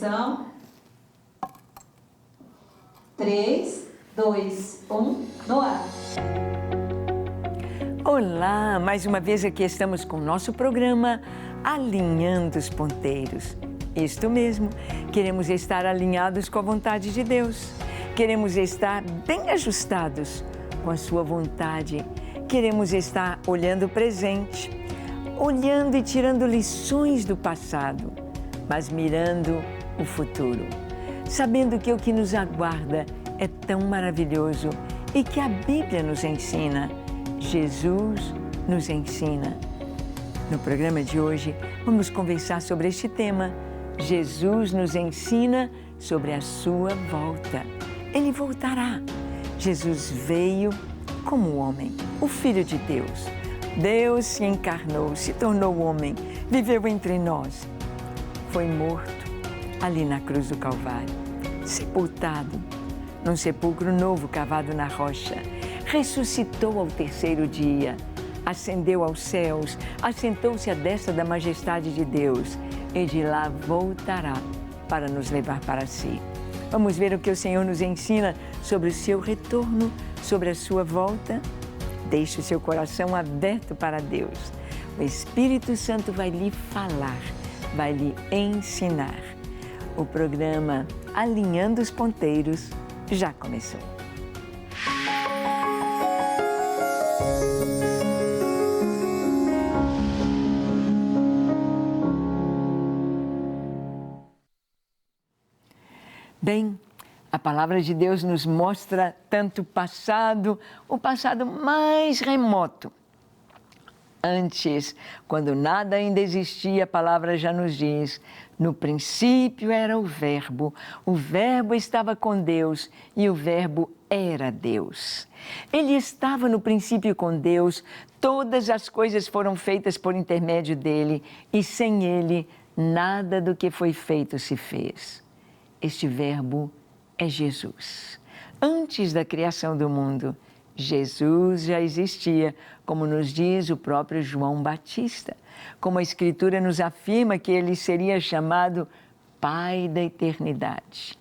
São 3, 2, 1, no ar. Olá, mais uma vez aqui estamos com o nosso programa Alinhando os Ponteiros. Isto mesmo, queremos estar alinhados com a vontade de Deus. Queremos estar bem ajustados com a sua vontade. Queremos estar olhando o presente, olhando e tirando lições do passado, mas mirando o futuro, sabendo que o que nos aguarda é tão maravilhoso e que a Bíblia nos ensina, Jesus nos ensina. No programa de hoje, vamos conversar sobre este tema. Jesus nos ensina sobre a sua volta. Ele voltará. Jesus veio como homem, o Filho de Deus. Deus se encarnou, se tornou homem, viveu entre nós. Foi morto ali na cruz do Calvário, sepultado num sepulcro novo cavado na rocha. Ressuscitou ao terceiro dia, ascendeu aos céus, assentou-se à destra da majestade de Deus e de lá voltará para nos levar para si. Vamos ver o que o Senhor nos ensina sobre o seu retorno, sobre a sua volta. Deixe o seu coração aberto para Deus. O Espírito Santo vai lhe falar, vai lhe ensinar. O programa Alinhando os Ponteiros já começou. Bem, a palavra de Deus nos mostra tanto o passado mais remoto. Antes, quando nada ainda existia, a palavra já nos diz, no princípio era o Verbo estava com Deus e o Verbo era Deus. Ele estava no princípio com Deus, todas as coisas foram feitas por intermédio dele e sem ele, nada do que foi feito se fez. Este Verbo é Jesus. Antes da criação do mundo, Jesus já existia, como nos diz o próprio João Batista, como a Escritura nos afirma que ele seria chamado Pai da Eternidade.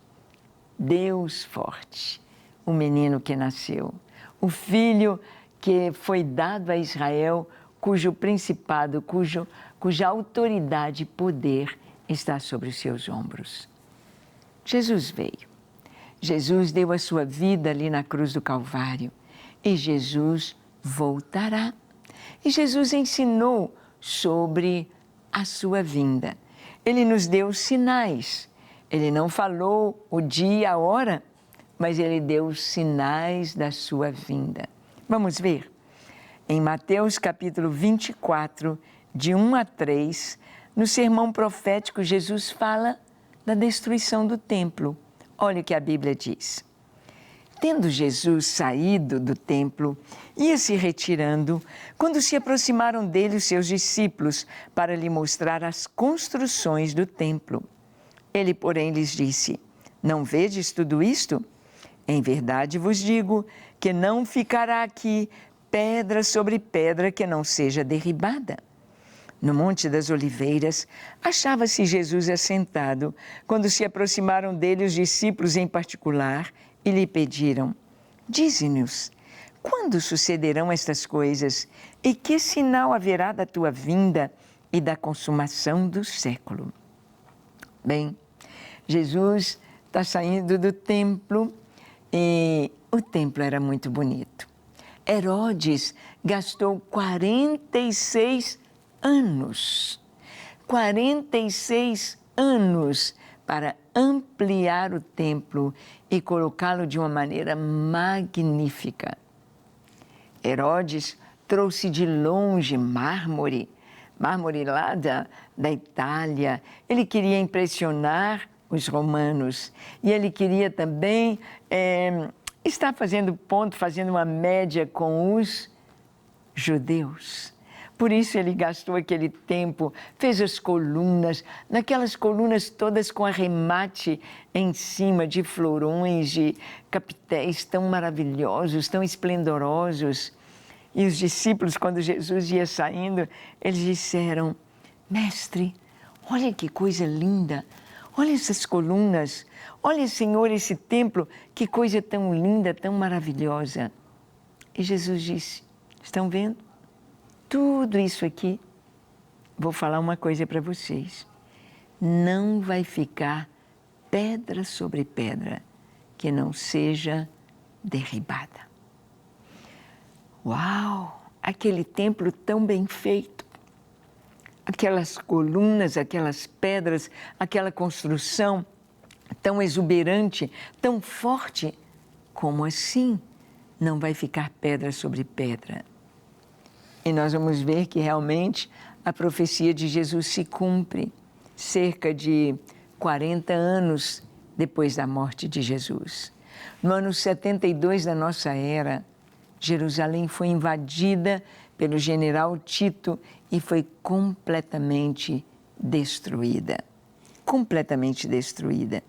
Deus forte, o menino que nasceu, o filho que foi dado a Israel, cujo principado, cuja autoridade e poder está sobre os seus ombros. Jesus veio. Jesus deu a sua vida ali na cruz do Calvário e Jesus voltará. E Jesus ensinou sobre a sua vinda. Ele nos deu sinais. Ele não falou o dia, a hora, mas ele deu os sinais da sua vinda. Vamos ver. Em Mateus capítulo 24, de 1 a 3, no sermão profético, Jesus fala da destruição do templo. Olha o que a Bíblia diz. Tendo Jesus saído do templo, ia se retirando, quando se aproximaram dele os seus discípulos para lhe mostrar as construções do templo. Ele, porém, lhes disse, não vedes tudo isto? Em verdade vos digo que não ficará aqui pedra sobre pedra que não seja derribada. No Monte das Oliveiras, achava-se Jesus assentado, quando se aproximaram dele os discípulos em particular e lhe pediram, dize-nos, quando sucederão estas coisas e que sinal haverá da tua vinda e da consumação do século? Bem, Jesus está saindo do templo e o templo era muito bonito. Herodes gastou 46 anos para ampliar o templo e colocá-lo de uma maneira magnífica. Herodes trouxe de longe mármore lá da Itália. Ele queria impressionar os romanos e ele queria também estar fazendo uma média com os judeus. Por isso ele gastou aquele tempo, fez as colunas, naquelas colunas todas com arremate em cima de florões, de capitéis tão maravilhosos, tão esplendorosos. E os discípulos, quando Jesus ia saindo, eles disseram, mestre, olha que coisa linda, Olha essas colunas, olha, Senhor, esse templo, que coisa tão linda, tão maravilhosa. E Jesus disse, estão vendo? Tudo isso aqui, vou falar uma coisa para vocês, não vai ficar pedra sobre pedra que não seja derribada. Uau! Aquele templo tão bem feito, aquelas colunas, aquelas pedras, aquela construção tão exuberante, tão forte, como assim não vai ficar pedra sobre pedra? E nós vamos ver que realmente a profecia de Jesus se cumpre cerca de 40 anos depois da morte de Jesus. No ano 72 da nossa era, Jerusalém foi invadida pelo general Tito e foi completamente destruída. Completamente destruída.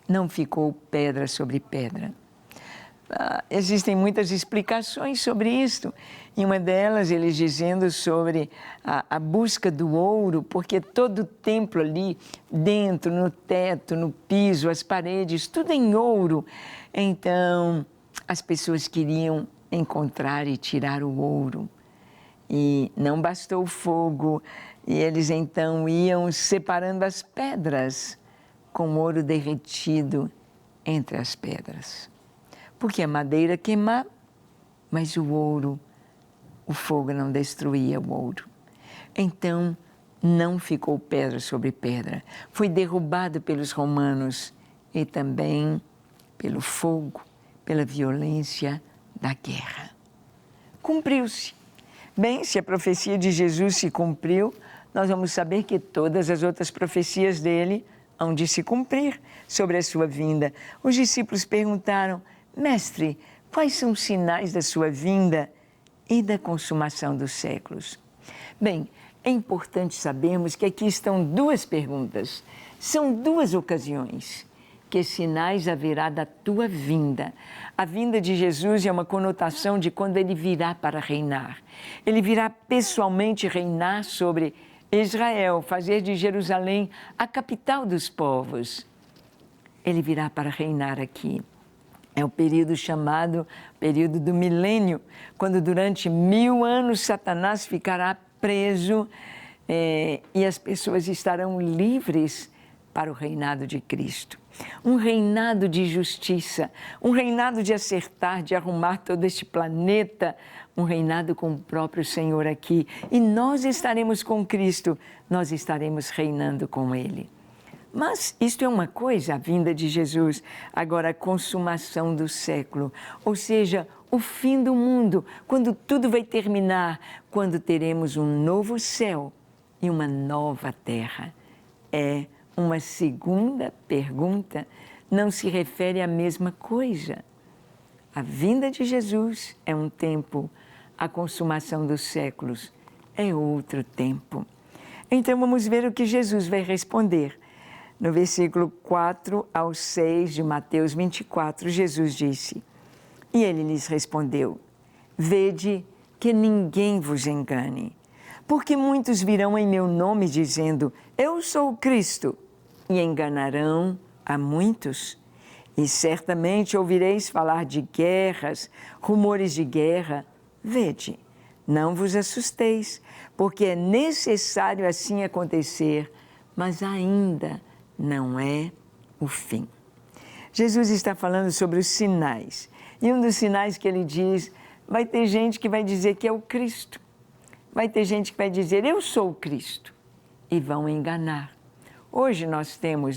Não ficou pedra sobre pedra. Existem muitas explicações sobre isto. E uma delas, eles dizendo sobre a busca do ouro, porque todo o templo ali, dentro, no teto, no piso, as paredes, tudo em ouro. Então, as pessoas queriam encontrar e tirar o ouro. E não bastou o fogo, e eles então iam separando as pedras com ouro derretido entre as pedras. Porque a madeira queimava, mas o ouro, o fogo não destruía o ouro. Então, não ficou pedra sobre pedra. Foi derrubado pelos romanos e também pelo fogo, pela violência da guerra. Cumpriu-se. Bem, se a profecia de Jesus se cumpriu, nós vamos saber que todas as outras profecias dele hão de se cumprir sobre a sua vinda. Os discípulos perguntaram, Mestre, quais são os sinais da sua vinda e da consumação dos séculos? Bem, é importante sabermos que aqui estão duas perguntas. São duas ocasiões. Que sinais haverá da tua vinda? A vinda de Jesus é uma conotação de quando ele virá para reinar. Ele virá pessoalmente reinar sobre Israel, fazer de Jerusalém a capital dos povos. Ele virá para reinar aqui. É o período chamado período do milênio, quando durante 1000 anos Satanás ficará preso e as pessoas estarão livres para o reinado de Cristo. Um reinado de justiça, um reinado de acertar, de arrumar todo este planeta, um reinado com o próprio Senhor aqui. E nós estaremos com Cristo, nós estaremos reinando com Ele. Mas isto é uma coisa, a vinda de Jesus, agora a consumação do século, ou seja, o fim do mundo, quando tudo vai terminar, quando teremos um novo céu e uma nova terra. É uma segunda pergunta, não se refere à mesma coisa. A vinda de Jesus é um tempo, a consumação dos séculos é outro tempo. Então vamos ver o que Jesus vai responder. No versículo 4 ao 6 de Mateus 24, Jesus disse, e ele lhes respondeu, vede que ninguém vos engane, porque muitos virão em meu nome dizendo, eu sou o Cristo, e enganarão a muitos. E certamente ouvireis falar de guerras, rumores de guerra. Vede, não vos assusteis, porque é necessário assim acontecer, mas ainda não é o fim. Jesus está falando sobre os sinais. E um dos sinais que ele diz, vai ter gente que vai dizer que é o Cristo. Vai ter gente que vai dizer, eu sou o Cristo. E vão enganar. Hoje nós temos,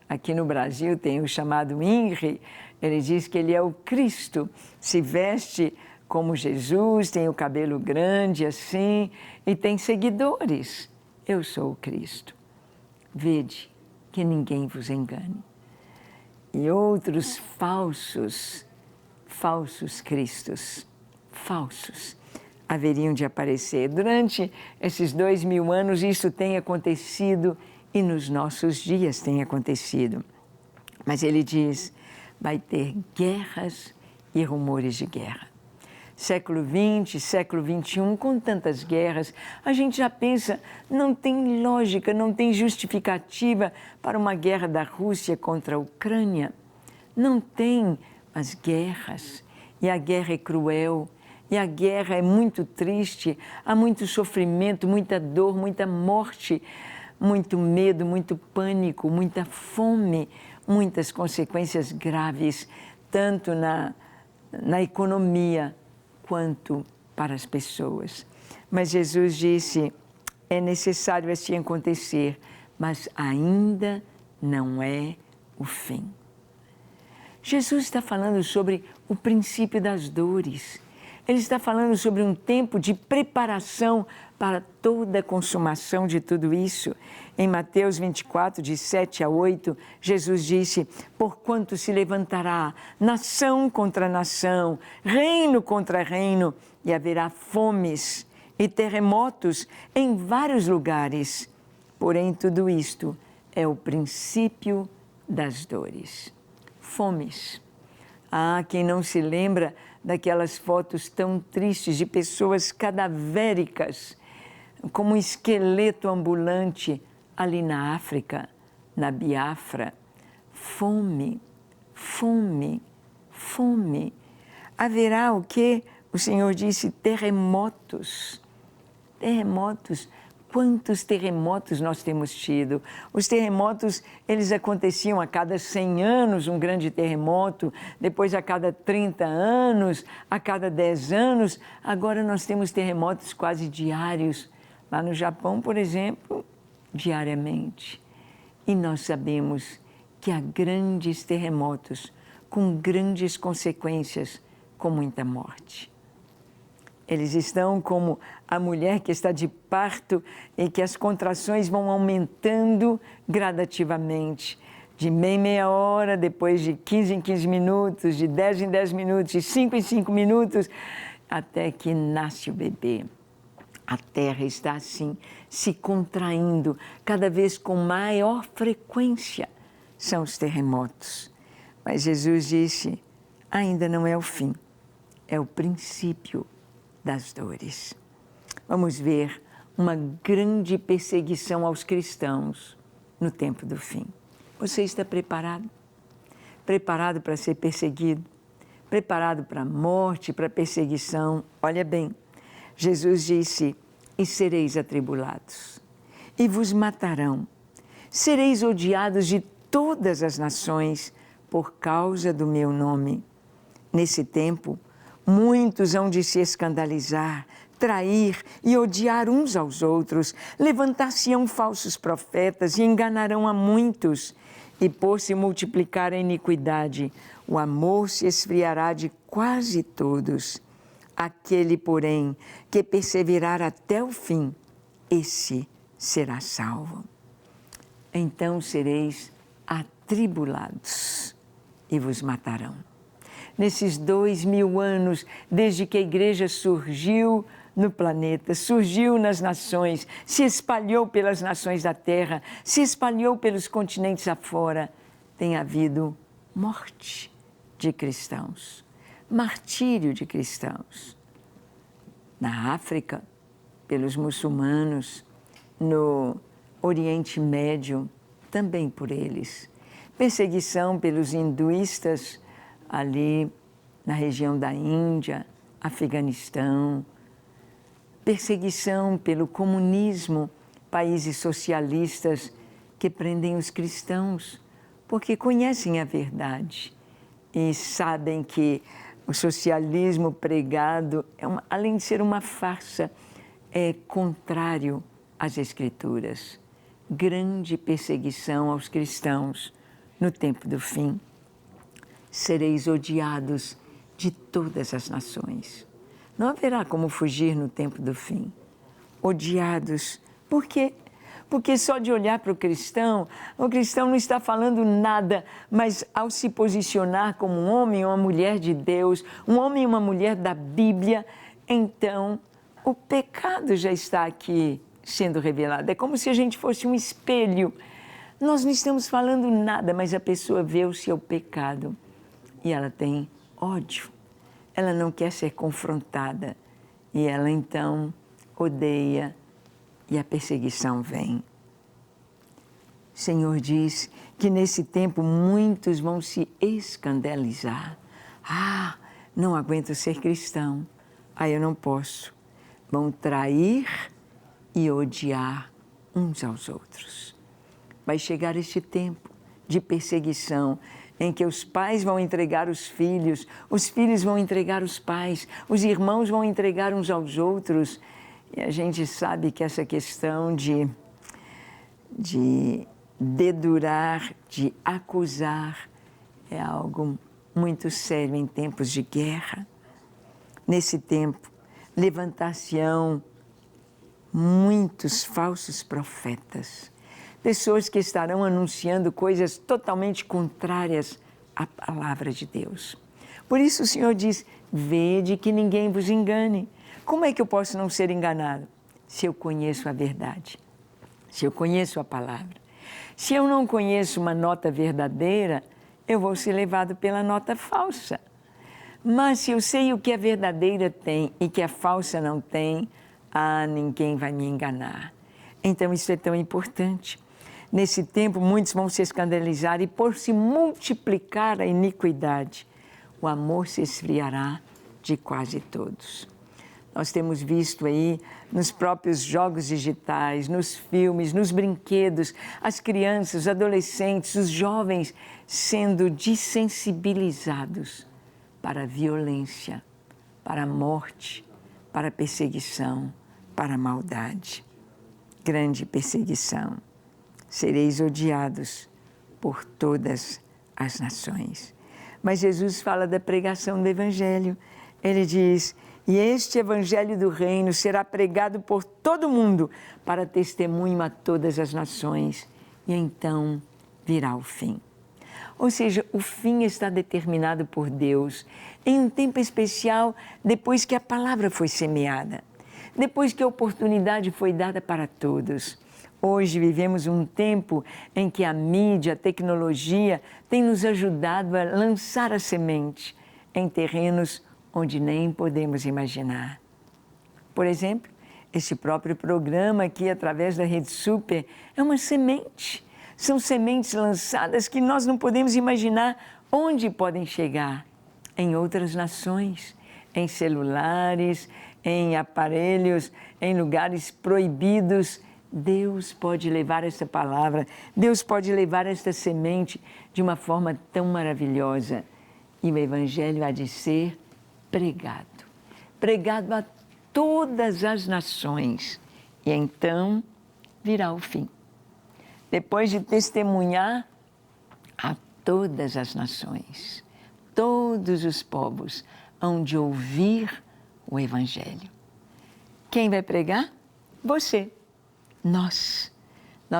aqui no Brasil tem o chamado INRI, ele diz que ele é o Cristo, se veste como Jesus, tem o cabelo grande assim e tem seguidores. Eu sou o Cristo. Vede que ninguém vos engane. E outros falsos cristos, falsos, haveriam de aparecer. Durante esses 2000 anos isso tem acontecido e nos nossos dias tem acontecido. Mas ele diz, vai ter guerras e rumores de guerra. século XX, século XXI, com tantas guerras, a gente já pensa, não tem lógica, não tem justificativa para uma guerra da Rússia contra a Ucrânia. Não tem as guerras, e a guerra é cruel, e a guerra é muito triste, há muito sofrimento, muita dor, muita morte, muito medo, muito pânico, muita fome, muitas consequências graves, tanto na economia quanto para as pessoas. Mas Jesus disse, é necessário assim acontecer, mas ainda não é o fim. Jesus está falando sobre o princípio das dores. Ele está falando sobre um tempo de preparação para toda a consumação de tudo isso. Em Mateus 24, de 7 a 8, Jesus disse, porquanto se levantará nação contra nação, reino contra reino, e haverá fomes e terremotos em vários lugares. Porém, tudo isto é o princípio das dores. Fomes. Ah, quem não se lembra daquelas fotos tão tristes de pessoas cadavéricas, como um esqueleto ambulante ali na África, na Biafra. Fome, fome, fome. Haverá o quê? O Senhor disse terremotos. Terremotos. Quantos terremotos nós temos tido? Os terremotos, eles aconteciam a cada 100 anos, um grande terremoto, depois a cada 30 anos, a cada 10 anos. Agora nós temos terremotos quase diários. Lá no Japão, por exemplo, diariamente. E nós sabemos que há grandes terremotos com grandes consequências, com muita morte. Eles estão como a mulher que está de parto e que as contrações vão aumentando gradativamente. De meia em meia hora, depois de 15 em 15 minutos, de 10 em 10 minutos, de 5 em 5 minutos, até que nasce o bebê. A Terra está assim, se contraindo, cada vez com maior frequência. São os terremotos. Mas Jesus disse, ainda não é o fim, é o princípio das dores. Vamos ver uma grande perseguição aos cristãos no tempo do fim. Você está preparado? Preparado para ser perseguido? Preparado para a morte, para a perseguição? Olha bem, Jesus disse, e sereis atribulados, e vos matarão. Sereis odiados de todas as nações por causa do meu nome. Nesse tempo, muitos hão de se escandalizar, trair e odiar uns aos outros, levantar-se-ão falsos profetas e enganarão a muitos. E por se multiplicar a iniquidade, o amor se esfriará de quase todos. Aquele, porém, que perseverar até o fim, esse será salvo. Então sereis atribulados e vos matarão. Nesses 2000 anos, desde que a igreja surgiu no planeta, surgiu nas nações, se espalhou pelas nações da terra, se espalhou pelos continentes afora, tem havido morte de cristãos, martírio de cristãos. Na África, pelos muçulmanos, no Oriente Médio, também por eles. Perseguição pelos hinduístas, ali na região da Índia, Afeganistão, perseguição pelo comunismo, países socialistas que prendem os cristãos, porque conhecem a verdade e sabem que o socialismo pregado, além de ser uma farsa, é contrário às Escrituras. Grande perseguição aos cristãos no tempo do fim. Sereis odiados de todas as nações. Não haverá como fugir no tempo do fim. Odiados. Por quê? Porque só de olhar para o cristão não está falando nada, mas ao se posicionar como um homem ou uma mulher de Deus, um homem e uma mulher da Bíblia, então o pecado já está aqui sendo revelado. É como se a gente fosse um espelho. Nós não estamos falando nada, mas a pessoa vê o seu pecado. E ela tem ódio, ela não quer ser confrontada e ela então odeia e a perseguição vem. O Senhor diz que nesse tempo muitos vão se escandalizar. Ah, não aguento ser cristão. Ah, eu não posso. Vão trair e odiar uns aos outros. Vai chegar este tempo de perseguição em que os pais vão entregar os filhos vão entregar os pais, os irmãos vão entregar uns aos outros. E a gente sabe que essa questão de dedurar, de acusar, é algo muito sério em tempos de guerra. Nesse tempo, levantar-se-ão muitos falsos profetas, pessoas que estarão anunciando coisas totalmente contrárias à palavra de Deus. Por isso o Senhor diz, vede que ninguém vos engane. Como é que eu posso não ser enganado? Se eu conheço a verdade, se eu conheço a palavra. Se eu não conheço uma nota verdadeira, eu vou ser levado pela nota falsa. Mas se eu sei o que a verdadeira tem e que a falsa não tem, ninguém vai me enganar. Então isso é tão importante. Nesse tempo, muitos vão se escandalizar e por se multiplicar a iniquidade, o amor se esfriará de quase todos. Nós temos visto aí nos próprios jogos digitais, nos filmes, nos brinquedos, as crianças, os adolescentes, os jovens sendo desensibilizados para a violência, para a morte, para a perseguição, para a maldade. Grande perseguição. Sereis odiados por todas as nações. Mas Jesus fala da pregação do Evangelho. Ele diz, e este Evangelho do Reino será pregado por todo mundo para testemunho a todas as nações. E então virá o fim. Ou seja, o fim está determinado por Deus em um tempo especial depois que a palavra foi semeada, depois que a oportunidade foi dada para todos. Hoje vivemos um tempo em que a mídia, a tecnologia tem nos ajudado a lançar a semente em terrenos onde nem podemos imaginar. Por exemplo, este próprio programa aqui através da Rede Super é uma semente. São sementes lançadas que nós não podemos imaginar onde podem chegar. Em outras nações, em celulares, em aparelhos, em lugares proibidos. Deus pode levar essa palavra, Deus pode levar esta semente de uma forma tão maravilhosa. E o Evangelho há de ser pregado a todas as nações. E então virá o fim. Depois de testemunhar a todas as nações, todos os povos hão de ouvir o Evangelho. Quem vai pregar? Você. Nós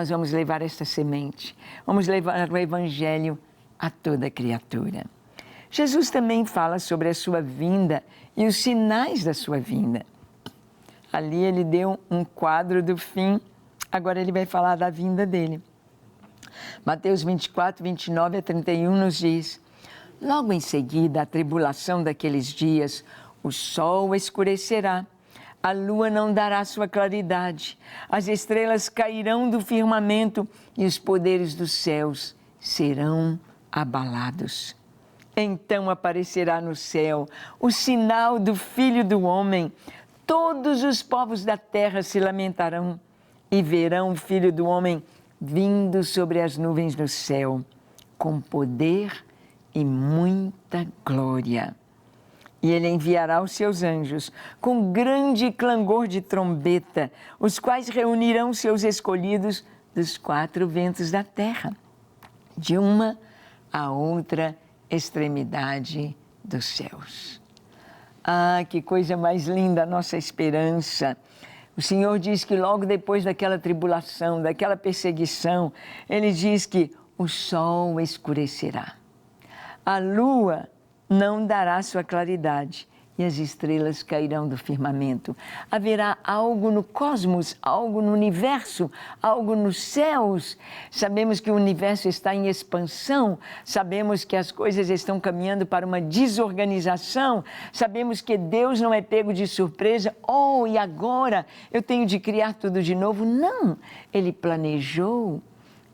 vamos levar esta semente, vamos levar o Evangelho a toda criatura. Jesus também fala sobre a sua vinda e os sinais da sua vinda. Ali ele deu um quadro do fim, agora ele vai falar da vinda dele. Mateus 24, 29 a 31 nos diz, logo em seguida a tribulação daqueles dias, o sol escurecerá, a lua não dará sua claridade, as estrelas cairão do firmamento e os poderes dos céus serão abalados. Então aparecerá no céu o sinal do Filho do Homem. Todos os povos da terra se lamentarão e verão o Filho do Homem vindo sobre as nuvens do céu, com poder e muita glória. E ele enviará os seus anjos com grande clangor de trombeta, os quais reunirão seus escolhidos dos quatro ventos da terra, de uma a outra extremidade dos céus. Ah, que coisa mais linda a nossa esperança! O Senhor diz que logo depois daquela tribulação, daquela perseguição, Ele diz que o sol escurecerá, a lua não dará sua claridade e as estrelas cairão do firmamento. Haverá algo no cosmos, algo no universo, algo nos céus. Sabemos que o universo está em expansão, sabemos que as coisas estão caminhando para uma desorganização, sabemos que Deus não é pego de surpresa. Oh, e agora eu tenho de criar tudo de novo? Não, Ele planejou.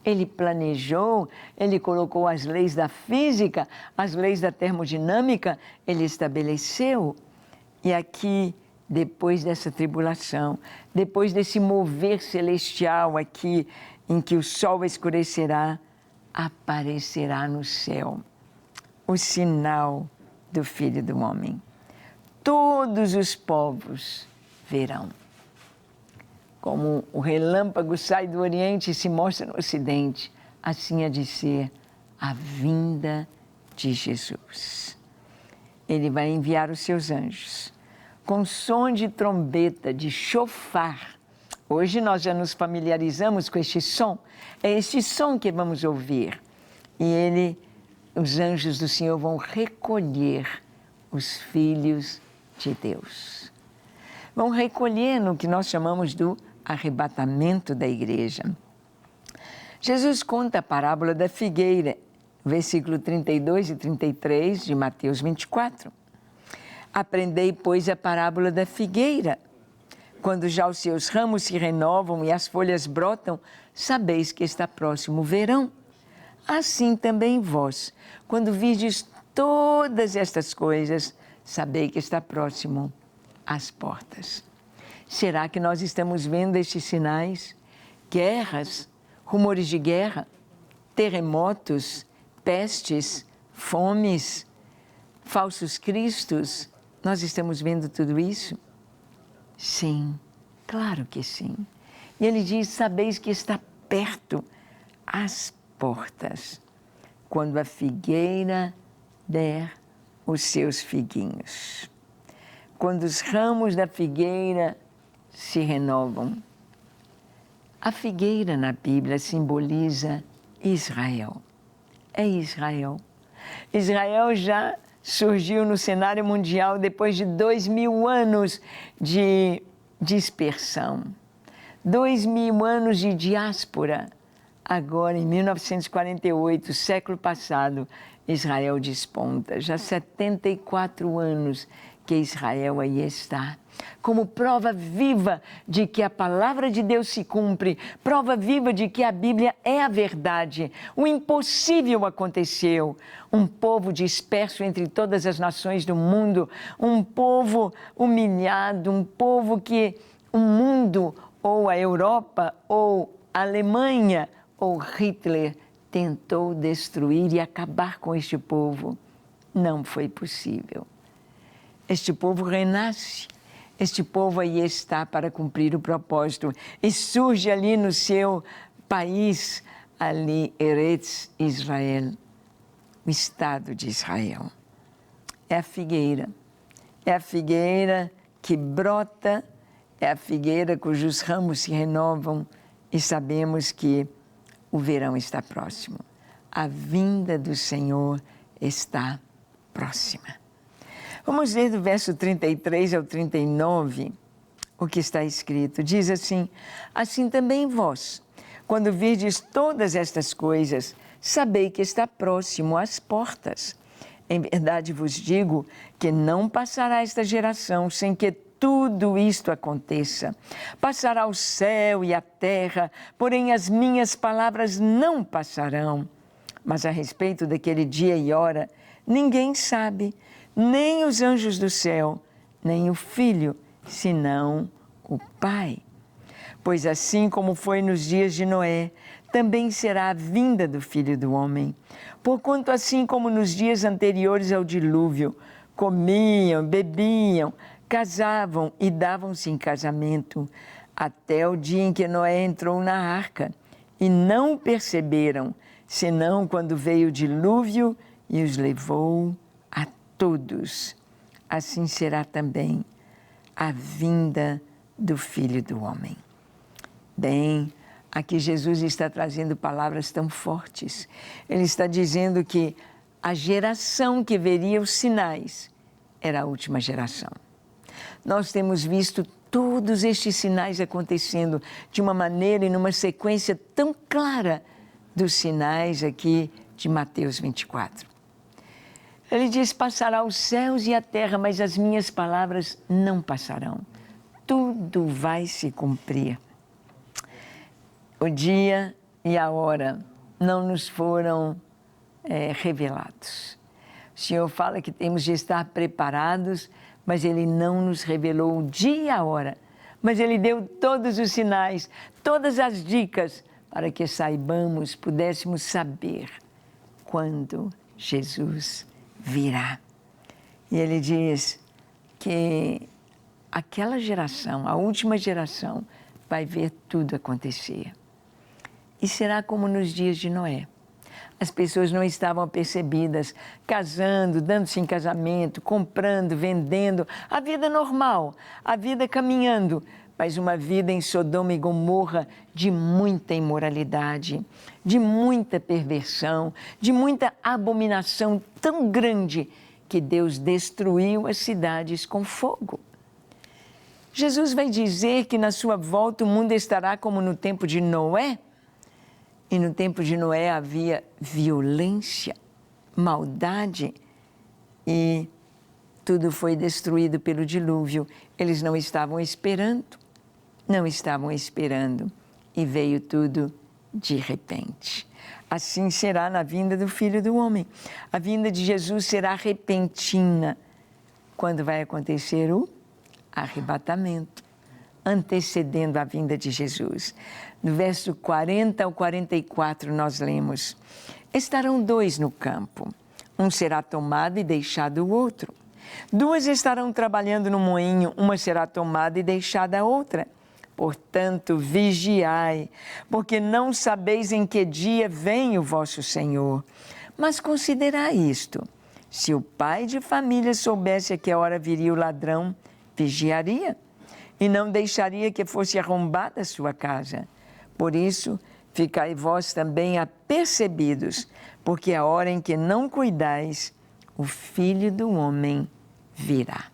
Ele planejou, Ele colocou as leis da física, as leis da termodinâmica, Ele estabeleceu. E aqui, depois dessa tribulação, depois desse mover celestial aqui, em que o sol escurecerá, aparecerá no céu o sinal do Filho do Homem. Todos os povos verão. Como o relâmpago sai do Oriente e se mostra no Ocidente, assim há de ser a vinda de Jesus. Ele vai enviar os seus anjos com som de trombeta, de chofar. Hoje nós já nos familiarizamos com este som. É este som que vamos ouvir. E os anjos do Senhor vão recolher os filhos de Deus. Vão recolher no que nós chamamos do arrebatamento da igreja. Jesus conta a parábola da figueira, versículo 32 e 33 de Mateus 24. Aprendei, pois, a parábola da figueira. Quando já os seus ramos se renovam e as folhas brotam, sabeis que está próximo o verão. Assim também vós, quando virdes todas estas coisas, sabei que está próximo às portas. Será que nós estamos vendo estes sinais? Guerras, rumores de guerra, terremotos, pestes, fomes, falsos cristos. Nós estamos vendo tudo isso? Sim, claro que sim. E ele diz, sabeis que está perto às portas, quando a figueira der os seus figuinhos. Quando os ramos da figueira se renovam. A figueira na Bíblia simboliza Israel. É Israel. Israel já surgiu no cenário mundial depois de 2000 anos de dispersão. 2000 anos de diáspora. Agora, em 1948, século passado, Israel desponta. Já 74 anos que Israel aí está, como prova viva de que a palavra de Deus se cumpre, prova viva de que a Bíblia é a verdade. O impossível aconteceu. Um povo disperso entre todas as nações do mundo, um povo humilhado, um povo que o mundo, ou a Europa, ou a Alemanha, ou Hitler tentou destruir e acabar com este povo. Não foi possível. Este povo renasce, este povo aí está para cumprir o propósito. E surge ali no seu país, ali, Eretz Israel, o Estado de Israel. É a figueira que brota, é a figueira cujos ramos se renovam e sabemos que o verão está próximo. A vinda do Senhor está próxima. Vamos ler do verso 33 ao 39 o que está escrito. Diz assim, assim também vós, quando virdes todas estas coisas, sabei que está próximo às portas. Em verdade vos digo que não passará esta geração sem que tudo isto aconteça. Passará o céu e a terra, porém as minhas palavras não passarão. Mas a respeito daquele dia e hora, ninguém sabe, nem os anjos do céu, nem o Filho, senão o Pai. Pois assim como foi nos dias de Noé, também será a vinda do Filho do Homem. Porquanto assim como nos dias anteriores ao dilúvio, comiam, bebiam, casavam e davam-se em casamento, até o dia em que Noé entrou na arca, e não o perceberam, senão quando veio o dilúvio e os levou a todos. Assim será também a vinda do Filho do Homem. Bem, aqui Jesus está trazendo palavras tão fortes. Ele está dizendo que a geração que veria os sinais era a última geração. Nós temos visto todos estes sinais acontecendo de uma maneira e numa sequência tão clara dos sinais aqui de Mateus 24. Ele diz: passará os céus e a terra, mas as minhas palavras não passarão. Tudo vai se cumprir. O dia e a hora não nos foram revelados. O Senhor fala que temos de estar preparados, mas Ele não nos revelou o dia e a hora. Mas Ele deu todos os sinais, todas as dicas para que saibamos, pudéssemos saber quando Jesus virá. E Ele diz que aquela geração, a última geração, vai ver tudo acontecer. E será como nos dias de Noé. As pessoas não estavam apercebidas, casando, dando-se em casamento, comprando, vendendo, a vida normal, a vida caminhando, mas uma vida em Sodoma e Gomorra de muita imoralidade, de muita perversão, de muita abominação tão grande que Deus destruiu as cidades com fogo. Jesus vai dizer que na sua volta o mundo estará como no tempo de Noé. E no tempo de Noé havia violência, maldade e tudo foi destruído pelo dilúvio. Eles não estavam esperando e veio tudo de repente. Assim será na vinda do Filho do Homem. A vinda de Jesus será repentina, quando vai acontecer o arrebatamento, antecedendo a vinda de Jesus. No verso 40 ao 44 nós lemos: estarão 2 no campo, um será tomado e deixado o outro. 2 estarão trabalhando no moinho, uma será tomada e deixada a outra. Portanto, vigiai, porque não sabeis em que dia vem o vosso Senhor. Mas considerai isto: se o pai de família soubesse a que hora viria o ladrão, vigiaria e não deixaria que fosse arrombada a sua casa. Por isso, ficai vós também apercebidos, porque a hora em que não cuidais, o Filho do Homem virá.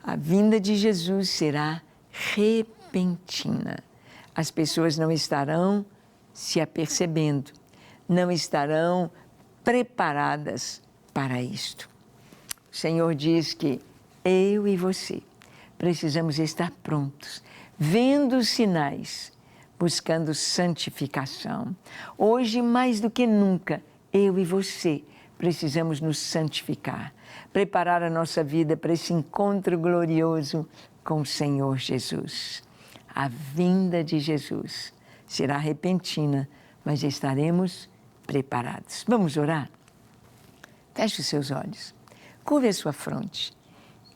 A vinda de Jesus será repentina. As pessoas não estarão se apercebendo, não estarão preparadas para isto. O Senhor diz que eu e você precisamos estar prontos, vendo os sinais, buscando santificação. Hoje, mais do que nunca, eu e você precisamos nos santificar, preparar a nossa vida para esse encontro glorioso com o Senhor Jesus. A vinda de Jesus será repentina, mas estaremos preparados. Vamos orar? Feche os seus olhos, curve a sua fronte,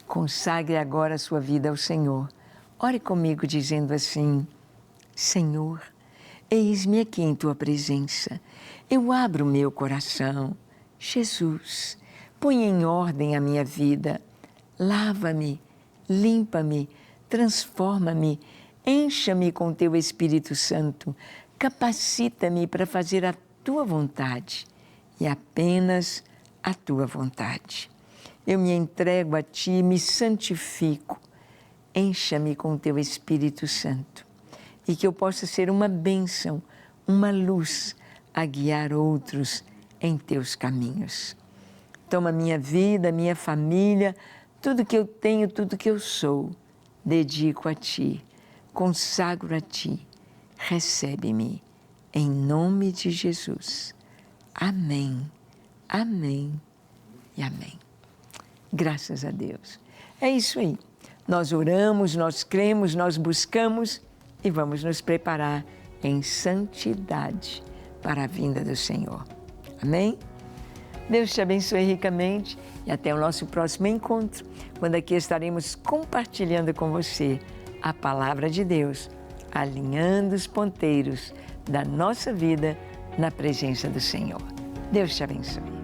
consagre agora a sua vida ao Senhor. Ore comigo dizendo assim: Senhor, eis-me aqui em Tua presença. Eu abro o meu coração. Jesus, põe em ordem a minha vida. Lava-me, limpa-me, transforma-me, encha-me com Teu Espírito Santo. Capacita-me para fazer a Tua vontade e apenas a Tua vontade. Eu me entrego a Ti, me santifico. Encha-me com o Teu Espírito Santo e que eu possa ser uma bênção, uma luz a guiar outros em Teus caminhos. Toma minha vida, minha família, tudo que eu tenho, tudo que eu sou, dedico a Ti, consagro a Ti, recebe-me, em nome de Jesus. Amém, amém e amém. Graças a Deus. É isso aí. Nós oramos, nós cremos, nós buscamos e vamos nos preparar em santidade para a vinda do Senhor. Amém? Deus te abençoe ricamente e até o nosso próximo encontro, quando aqui estaremos compartilhando com você a Palavra de Deus, alinhando os ponteiros da nossa vida na presença do Senhor. Deus te abençoe.